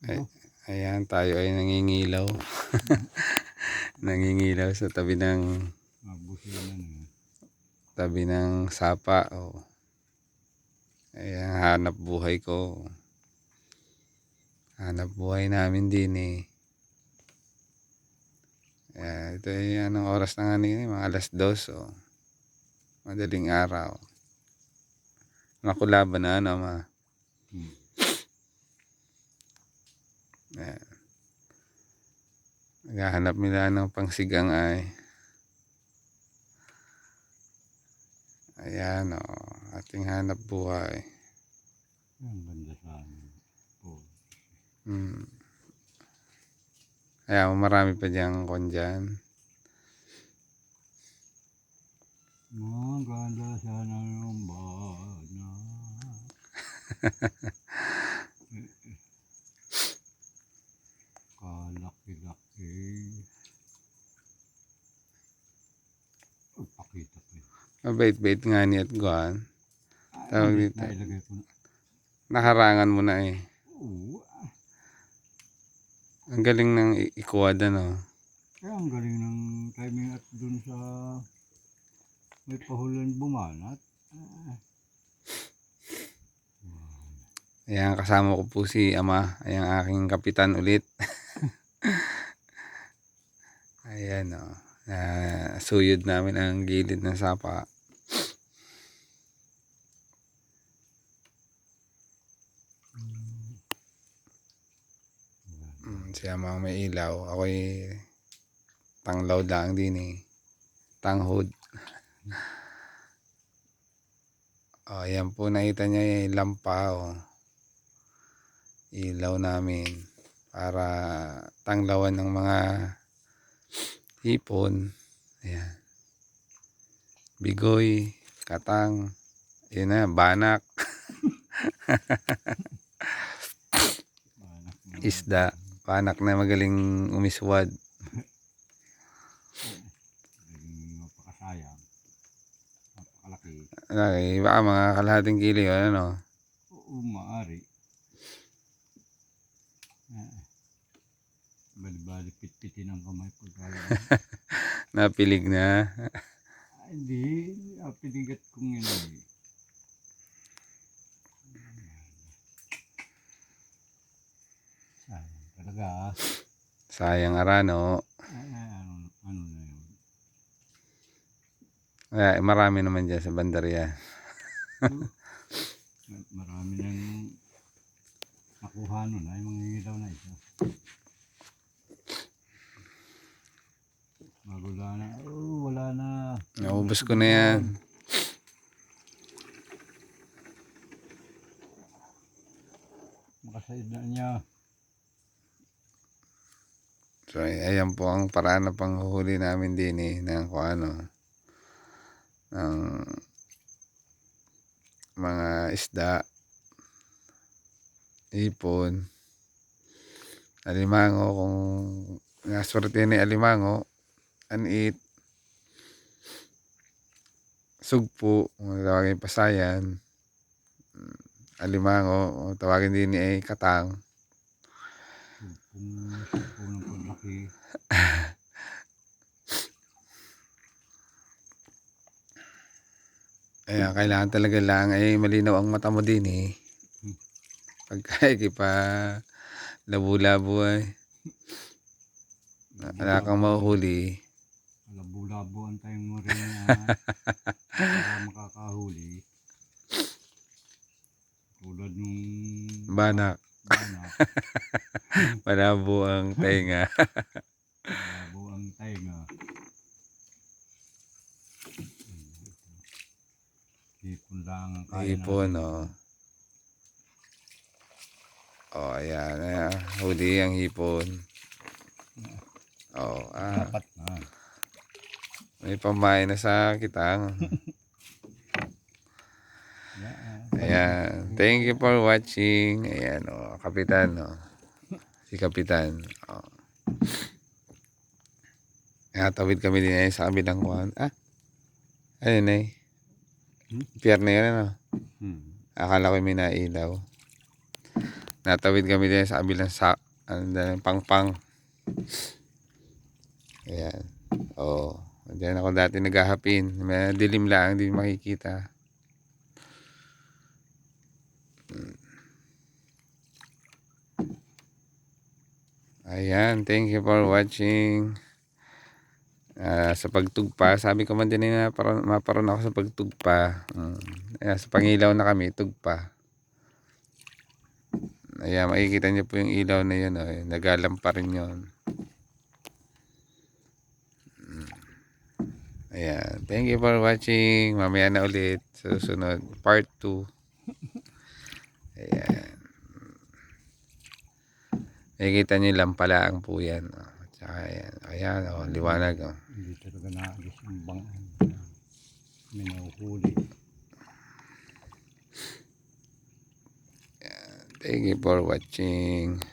Ay, Oh, ayan, tayo ay nangingilaw. Nangingilaw sa mabusinan eh. tabi ng sapa. Oh. Ayan, hanap buhay ko. Hanap buhay namin din eh. Ayan, ito ay anong oras na nga nila, mga alas 2. Oh. Madaling araw. Makulaban na ano ma. Hmm. Ayan. Naghahanap nila ng pangsigang ay. Ayan o, ating hanap buhay. Ang ganda sa amin. Oh. Hmm. Ayan, marami pa diyang kon dyan. Maganda sana yung bana. Kalaki-laki. Pakita pa yun. Mabait-bait nga ni at Guan. Ay, Tawag maliit dito. na ilagay ko na. Nakarangan mo na eh. Oo. Ang galing ng ikuwad ano. Kaya ang galing ng timing at dun sa may pahulan bumanat. Ayan, kasama ko po si Ama. Ayan, aking kapitan ulit. Ayan o. Suyod namin ang gilid ng sapa. Si Ama ang may ilaw. Ako'y tanglaw lang din eh. Tanghod. O, ayan po, nakita niya yung lampa o. Ilaw namin para tanglawan ng mga hipon. Ayan. Bigoy, katang, yun na, banak, Banak na. isda, banak na magaling umiswad. Galing mapakasayang. Napakalaki. Okay, baka mga kalahating kilo yun, ano. Oo, maaari. Bali-bali pit-pitin ang kamay ko tayo. Napilig na. Hindi, pinigat kong yun eh. Sayang talaga. Sayang arano. Ano na yun? Marami naman dyan sa bandarya. Marami nang nakuha nun ay mangingilaw na isa. Wala na. Oh, wala na. Naubos ko na yan. Makasaid na niya. So, ayan po ang paraan na panghuhuli namin din eh, ng kung ano, ng mga isda, ipon, alimango, kung naswerte ni alimango, anit, sugpo, kung tawagin pasayan, alimango, kung tawagin din ni ay katang. Sugpo ng paglaki. Ayan, kailangan talaga lang ay malinaw ang mata mo din eh. Pagka pa labo-labo ay wala kang mahuhuli. Labo-labo ang tayong mo rin para makakahuli. Tulad nung Banak. banak. Malabo ang tenga. Labo ang tainga. Hipon lang ang kaya Ipon, natin. oh. Oh, ayan, ayan. Huli ang hipon. Oh, Dapat na. may pamain na sa kitang. Ayan. Thank you for watching. Ayan, oh, kapitan, oh. Si kapitan. Oh. Tawid kami din ay sa kabilang kuhan. Ayun eh. Pier na yun, ano. Akala ko may nailaw. Natawid kami din sa kabilang pangpang. Ayan. Oh, diyan ako dati naghahapin. May dilim lang, hindi makikita. Ayan, thank you for watching. Sa pagtugpa, sabi ko man din na maparoon ako sa pagtugpa. Ayan, sa pangilaw na kami, tugpa. Ayan, makikita niyo po yung ilaw na yun. Oh, nagalam pa rin yun. Ayan, thank you for watching. Mamaya na ulit sa susunod, part 2. Ayan. Nakikita niyo lang pala ang po yan. Oh. Tsaka ayan, ayan, oh, liwanag. Oh. Hindi talaga naagis yung bangan. May nahuhuli. Thank you for watching.